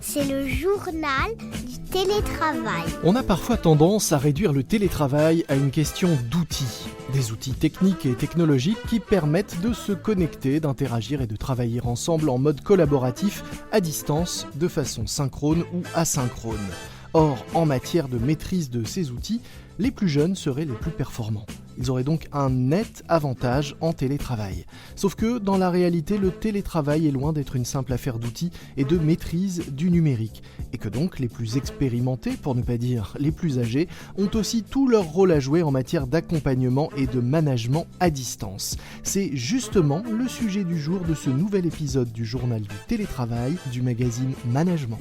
C'est le journal du télétravail. On a parfois tendance à réduire le télétravail à une question d'outils. Des outils techniques et technologiques qui permettent de se connecter, d'interagir et de travailler ensemble en mode collaboratif, à distance, de façon synchrone ou asynchrone. Or, en matière de maîtrise de ces outils, les plus jeunes seraient les plus performants. Ils auraient donc un net avantage en télétravail. Sauf que, dans la réalité, le télétravail est loin d'être une simple affaire d'outils et de maîtrise du numérique. Et que donc, les plus expérimentés, pour ne pas dire les plus âgés, ont aussi tout leur rôle à jouer en matière d'accompagnement et de management à distance. C'est justement le sujet du jour de ce nouvel épisode du journal du télétravail du magazine Management.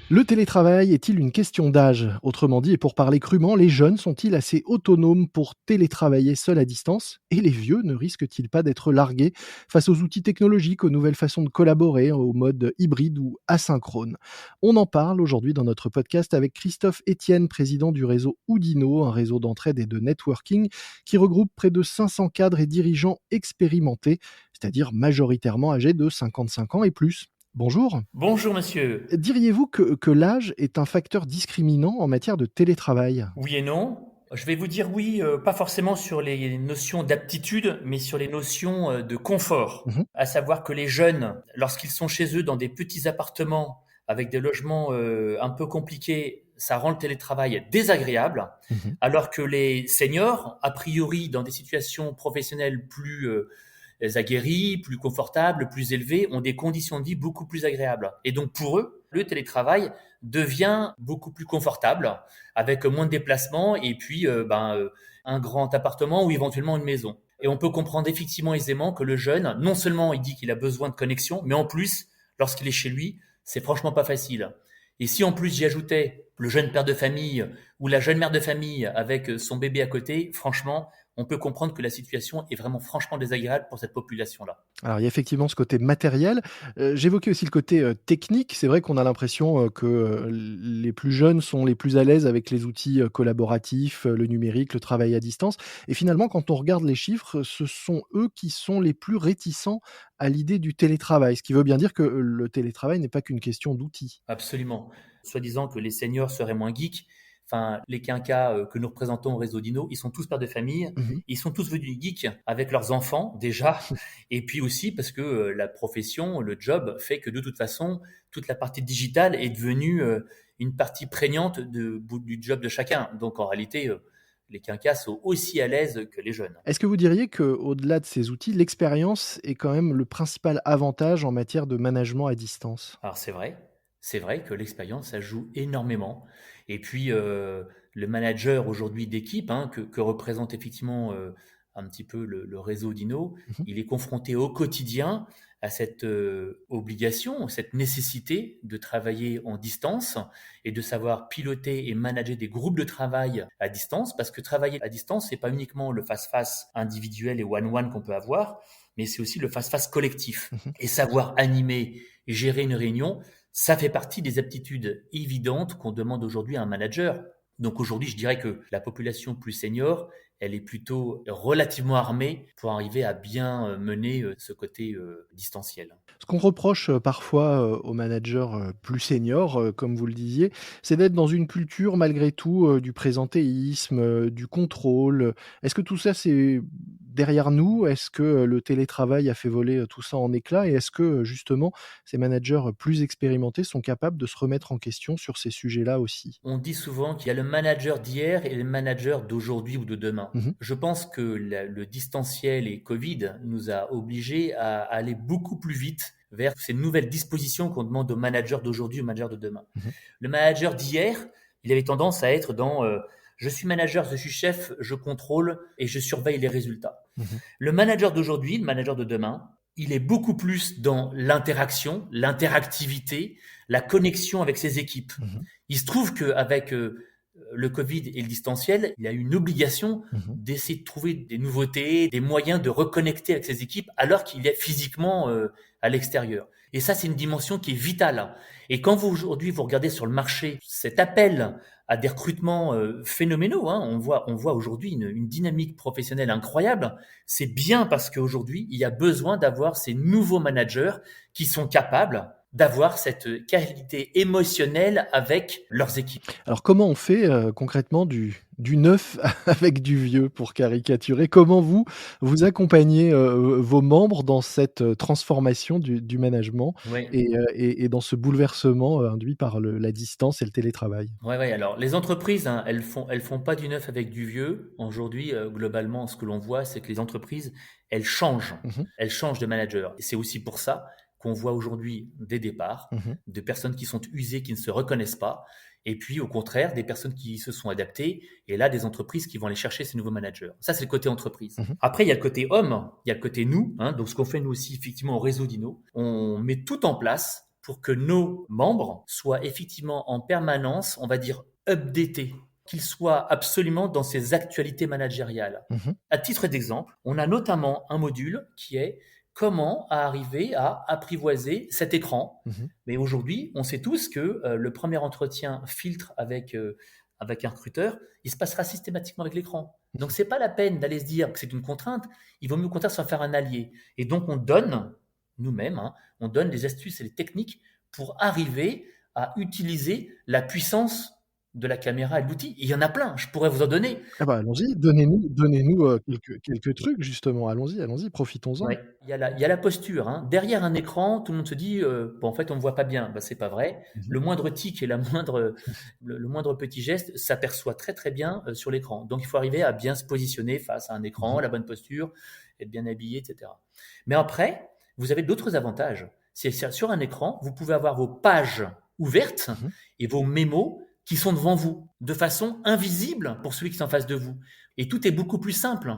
Le télétravail est-il une question d'âge ? Autrement dit, et pour parler crûment, les jeunes sont-ils assez autonomes pour télétravailler seuls à distance ? Et les vieux ne risquent-ils pas d'être largués face aux outils technologiques, aux nouvelles façons de collaborer, au mode hybride ou asynchrone ? On en parle aujourd'hui dans notre podcast avec Christophe Etienne, président du réseau Oudino, un réseau d'entraide et de networking qui regroupe près de 500 cadres et dirigeants expérimentés, c'est-à-dire majoritairement âgés de 55 ans et plus. Bonjour. Bonjour monsieur. Diriez-vous que l'âge est un facteur discriminant en matière de télétravail ? Oui et non. Je vais vous dire oui, pas forcément sur les notions d'aptitude, mais sur les notions de confort. À savoir que les jeunes, lorsqu'ils sont chez eux dans des petits appartements avec des logements un peu compliqués, ça rend le télétravail désagréable, alors que les seniors, a priori dans des situations professionnelles plus aguerris, plus confortables, plus élevés, ont des conditions de vie beaucoup plus agréables. Et donc pour eux, le télétravail devient beaucoup plus confortable, avec moins de déplacements et puis un grand appartement ou éventuellement une maison. Et on peut comprendre effectivement aisément que le jeune, non seulement il dit qu'il a besoin de connexion, mais en plus, lorsqu'il est chez lui, c'est franchement pas facile. Et si en plus j'y ajoutais le jeune père de famille ou la jeune mère de famille avec son bébé à côté, franchement, on peut comprendre que la situation est vraiment franchement désagréable pour cette population-là. Alors il y a effectivement ce côté matériel. J'évoquais aussi le côté technique. C'est vrai qu'on a l'impression que les plus jeunes sont les plus à l'aise avec les outils collaboratifs, le numérique, le travail à distance. Et finalement, quand on regarde les chiffres, ce sont eux qui sont les plus réticents à l'idée du télétravail. Ce qui veut bien dire que le télétravail n'est pas qu'une question d'outils. Absolument. Soi-disant que les seniors seraient moins geeks. Enfin, les quinquas que nous représentons au réseau Dino, ils sont tous pères de famille, ils sont tous venus geeks avec leurs enfants déjà, et puis aussi parce que la profession, le job fait que de toute façon, toute la partie digitale est devenue une partie prégnante du job de chacun. Donc en réalité, les quinquas sont aussi à l'aise que les jeunes. Est-ce que vous diriez qu'au-delà de ces outils, l'expérience est quand même le principal avantage en matière de management à distance ? Alors c'est vrai que l'expérience, ça joue énormément. Et puis, le manager aujourd'hui d'équipe, que représente effectivement un petit peu le réseau Dino, il est confronté au quotidien à cette obligation, cette nécessité de travailler en distance et de savoir piloter et manager des groupes de travail à distance, parce que travailler à distance, c'est pas uniquement le face-face individuel et one-one qu'on peut avoir, mais c'est aussi le face-face collectif. Et savoir animer et gérer une réunion, ça fait partie des aptitudes évidentes qu'on demande aujourd'hui à un manager. Donc aujourd'hui, je dirais que la population plus senior, elle est plutôt relativement armée pour arriver à bien mener ce côté distanciel. Ce qu'on reproche parfois aux managers plus seniors, comme vous le disiez, c'est d'être dans une culture malgré tout du présentéisme, du contrôle. Est-ce que tout ça, c'est derrière nous ? Est-ce que le télétravail a fait voler tout ça en éclats ? Et est-ce que justement, ces managers plus expérimentés sont capables de se remettre en question sur ces sujets-là aussi ? On dit souvent qu'il y a le manager d'hier et le manager d'aujourd'hui ou de demain. Je pense que le distanciel et Covid nous a obligés à aller beaucoup plus vite vers ces nouvelles dispositions qu'on demande aux managers d'aujourd'hui, aux managers de demain. Le manager d'hier, il avait tendance à être dans je suis manager, je suis chef, je contrôle et je surveille les résultats. Le manager d'aujourd'hui, le manager de demain, il est beaucoup plus dans l'interaction, l'interactivité, la connexion avec ses équipes. Il se trouve qu'avec le Covid et le distanciel, il y a une obligation d'essayer de trouver des nouveautés, des moyens de reconnecter avec ses équipes alors qu'il est physiquement à l'extérieur. Et ça, c'est une dimension qui est vitale. Et quand aujourd'hui, vous regardez sur le marché cet appel à des recrutements phénoménaux, on voit aujourd'hui une dynamique professionnelle incroyable. C'est bien parce qu'aujourd'hui, il y a besoin d'avoir ces nouveaux managers qui sont capables d'avoir cette qualité émotionnelle avec leurs équipes. Alors comment on fait concrètement du neuf avec du vieux pour caricaturer? Comment vous accompagnez vos membres dans cette transformation du management Oui. et dans ce bouleversement induit par la distance et le télétravail? Ouais. Alors les entreprises, elles font pas du neuf avec du vieux. Aujourd'hui, globalement, ce que l'on voit, c'est que les entreprises, elles changent. Mmh. Elles changent de manager. Et c'est aussi pour ça qu'on voit aujourd'hui des départs, Mmh. de personnes qui sont usées, qui ne se reconnaissent pas. Et puis, au contraire, des personnes qui se sont adaptées. Et là, des entreprises qui vont aller chercher ces nouveaux managers. Ça, c'est le côté entreprise. Mmh. Après, il y a le côté homme, il y a le côté nous. Donc, ce qu'on fait nous aussi, effectivement, au réseau d'Inno, on met tout en place pour que nos membres soient effectivement en permanence, on va dire, updatés, qu'ils soient absolument dans ces actualités managériales. Mmh. À titre d'exemple, on a notamment un module qui est comment arriver à apprivoiser cet écran. Mmh. Mais aujourd'hui, on sait tous que le premier entretien filtre avec un recruteur, il se passera systématiquement avec l'écran. Donc, c'est pas la peine d'aller se dire que c'est une contrainte. Il vaut mieux au contraire s'en faire un allié. Et donc, on donne nous-mêmes, on donne des astuces et des techniques pour arriver à utiliser la puissance de la caméra et de l'outil. Et il y en a plein, je pourrais vous en donner. Ah bah, allons-y, donnez-nous quelques trucs justement. Allons-y, profitons-en. Ouais. Il y a la posture. Derrière un écran, tout le monde se dit bon, en fait, on ne me voit pas bien. Ben, c'est pas vrai. Mmh. Le moindre tic et le moindre petit geste s'aperçoit très très bien sur l'écran. Donc, il faut arriver à bien se positionner face à un écran, Mmh. la bonne posture, être bien habillé, etc. Mais après, vous avez d'autres avantages. C'est sur un écran, vous pouvez avoir vos pages ouvertes Mmh. et vos mémos qui sont devant vous, de façon invisible pour celui qui est en face de vous. Et tout est beaucoup plus simple.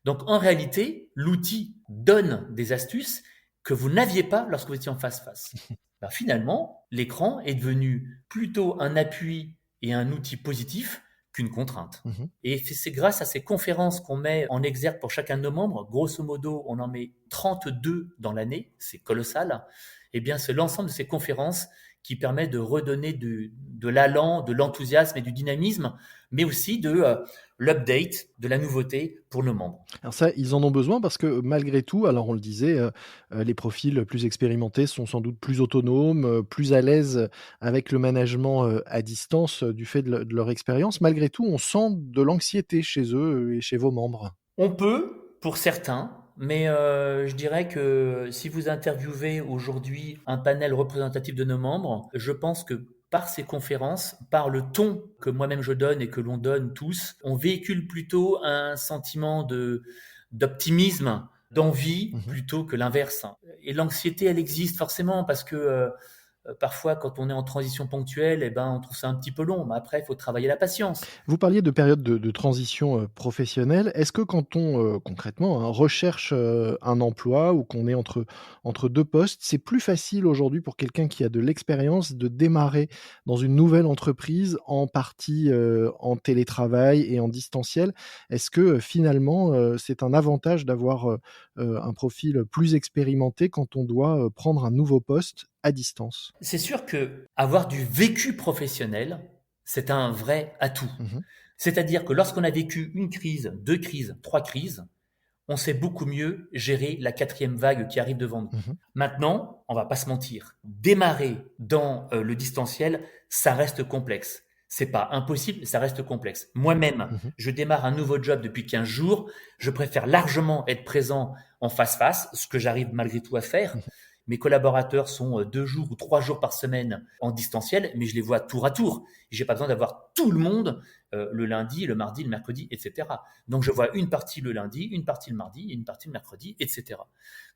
Donc en réalité, l'outil donne des astuces que vous n'aviez pas lorsque vous étiez en face-face. Ben, finalement, l'écran est devenu plutôt un appui et un outil positif qu'une contrainte. Mmh. Et c'est grâce à ces conférences qu'on met en exergue pour chacun de nos membres, grosso modo, on en met 32 dans l'année, c'est colossal. Eh bien, c'est l'ensemble de ces conférences qui permet de redonner de l'allant, de l'enthousiasme et du dynamisme, mais aussi de l'update, de la nouveauté pour nos membres. Alors ça, ils en ont besoin parce que malgré tout, alors on le disait, les profils plus expérimentés sont sans doute plus autonomes, plus à l'aise avec le management, à distance, du fait de leur expérience. Malgré tout, on sent de l'anxiété chez eux, et chez vos membres. On peut, pour certains, mais je dirais que si vous interviewez aujourd'hui un panel représentatif de nos membres, je pense que par ces conférences, par le ton que moi-même je donne et que l'on donne tous, on véhicule plutôt un sentiment d'optimisme, d'envie, Mmh. plutôt que l'inverse. Et l'anxiété, elle existe forcément parce que parfois, quand on est en transition ponctuelle, eh ben, on trouve ça un petit peu long. Mais après, il faut travailler la patience. Vous parliez de période de transition, professionnelle. Est-ce que quand on, concrètement, recherche, un emploi ou qu'on est entre 2 postes, c'est plus facile aujourd'hui pour quelqu'un qui a de l'expérience de démarrer dans une nouvelle entreprise en partie, en télétravail et en distanciel? Est-ce que, finalement, c'est un avantage d'avoir, un profil plus expérimenté quand on doit, prendre un nouveau poste à distance? C'est sûr que avoir du vécu professionnel, c'est un vrai atout. Mmh. C'est-à-dire que lorsqu'on a vécu une crise, 2 crises, 3 crises, on sait beaucoup mieux gérer la quatrième vague qui arrive devant nous. Mmh. Maintenant, on va pas se mentir, démarrer dans le distanciel, ça reste complexe. C'est pas impossible, ça reste complexe. Moi-même, Mmh. je démarre un nouveau job depuis 15 jours, je préfère largement être présent en face-face, ce que j'arrive malgré tout à faire. Mmh. Mes collaborateurs sont 2 jours ou 3 jours par semaine en distanciel, mais je les vois tour à tour. J'ai pas besoin d'avoir tout le monde le lundi, le mardi, le mercredi, etc. Donc je vois une partie le lundi, une partie le mardi, et une partie le mercredi, etc.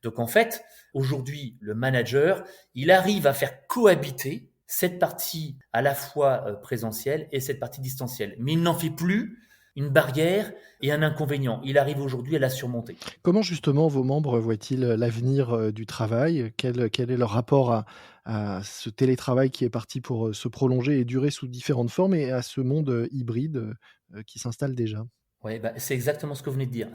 Donc en fait, aujourd'hui, le manager, il arrive à faire cohabiter cette partie à la fois présentielle et cette partie distancielle. Mais il n'en fait plus une barrière et un inconvénient. Il arrive aujourd'hui à la surmonter. Comment justement vos membres voient-ils l'avenir du travail? Quel est leur rapport à ce télétravail qui est parti pour se prolonger et durer sous différentes formes et à ce monde hybride qui s'installe déjà? Ouais, bah, c'est exactement ce que vous venez de dire.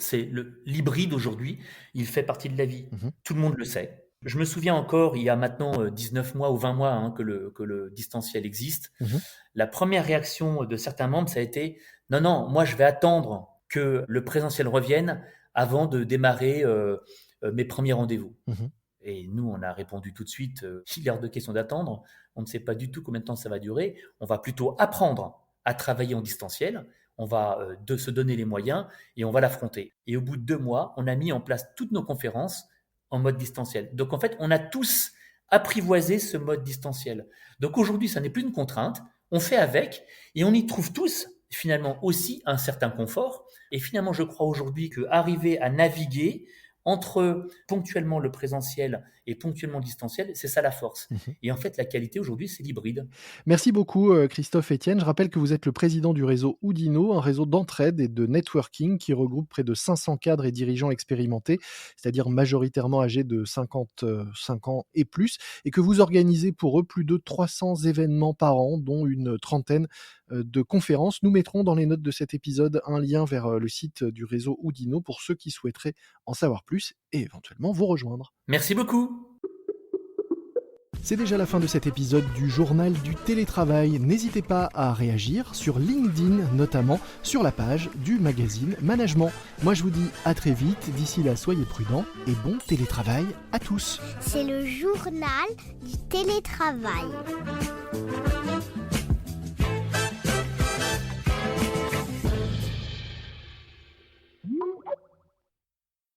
L'hybride aujourd'hui, il fait partie de la vie. Mmh. Tout le monde le sait. Je me souviens encore, il y a maintenant 19 mois ou 20 mois que le distanciel existe. Mmh. La première réaction de certains membres, ça a été: non, non, moi je vais attendre que le présentiel revienne avant de démarrer mes premiers rendez-vous. Mmh. Et nous, on a répondu tout de suite: il est hors de question d'attendre. On ne sait pas du tout combien de temps ça va durer. On va plutôt apprendre à travailler en distanciel. On va se donner les moyens et on va l'affronter. Et au bout de 2 mois, on a mis en place toutes nos conférences en mode distanciel. Donc en fait, on a tous apprivoisé ce mode distanciel. Donc aujourd'hui, ça n'est plus une contrainte. On fait avec et on y trouve tous finalement aussi un certain confort. Et finalement, je crois aujourd'hui qu'arriver à naviguer entre ponctuellement le présentiel et ponctuellement le distanciel, c'est ça la force. Mmh. Et en fait, la qualité aujourd'hui, c'est l'hybride. Merci beaucoup, Christophe Etienne. Je rappelle que vous êtes le président du réseau Oudinot, un réseau d'entraide et de networking qui regroupe près de 500 cadres et dirigeants expérimentés, c'est-à-dire majoritairement âgés de 55 ans et plus, et que vous organisez pour eux plus de 300 événements par an, dont une trentaine de conférences. Nous mettrons dans les notes de cet épisode un lien vers le site du réseau Oudinot pour ceux qui souhaiteraient en savoir plus et éventuellement vous rejoindre. Merci beaucoup. C'est déjà la fin de cet épisode du Journal du télétravail. N'hésitez pas à réagir sur LinkedIn, notamment sur la page du magazine Management. Moi je vous dis à très vite, d'ici là soyez prudents et bon télétravail à tous. C'est le journal du télétravail.